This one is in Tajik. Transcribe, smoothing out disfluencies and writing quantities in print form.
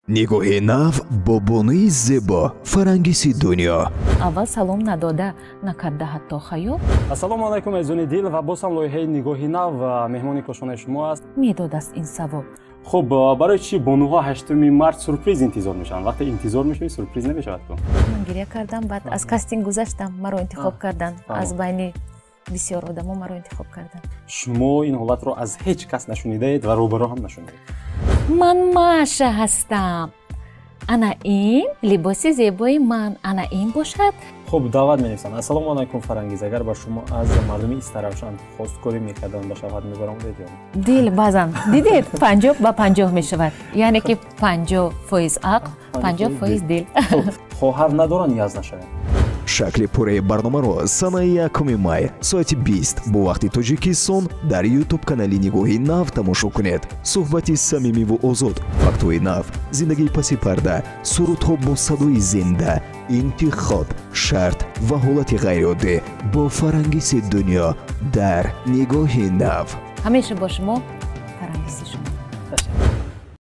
нигоҳи нав бо бонаи зебо фарангиси дунё. аввал салом надода накарда ҳатто хаёл. ассалому алайкум азизони дил ва бозам лоиҳаи нигоҳи нав меҳмони кошонаи шумо аст. медодааст ин савол. хуб барои чӣ бонуҳо 8 март сюрприз интизор мешаванд? вақте интизор мешавӣ сюрприз намешавад ку? ман гиря кардам, баъд аз кастинг гузаштам, маро интихоб кардан, аз байни бисёр одамо маро интихоб кардан. шумо ин ҳолатро аз ҳеҷ кас нашунидаед ва рӯбаро ҳам нашунидаед? ман Маша ҳастам. ана ин либоси зебои ман, ана ин бошад. хуб даъват менависам. ассалому алайкум Фарангиз, агар ба шумо аз мардуми Истаравшан хосткорӣ мекардан ба шавҳат мебаромадед ё? дил баъзан дидед 50 ба 50 мешавад, яъне ки 50% ақл, 50% дил. хоҳар надоранд нияз нашаванд. шакли пурраи барномаро санаи 1 май соати 20 бо вақти Тоҷикистон дар YouTube канали Нигоҳи Нав тамошо кунед. суҳбати самимиву озод, фактҳои нав, зиндагии паси парда, сурудҳо бо садои зинда, интихоб, шарт ва ҳолати ғайриоддӣ бо фарангиси дунё дар Нигоҳи Нав. ҳамеша бо шумо фарангиси шумо.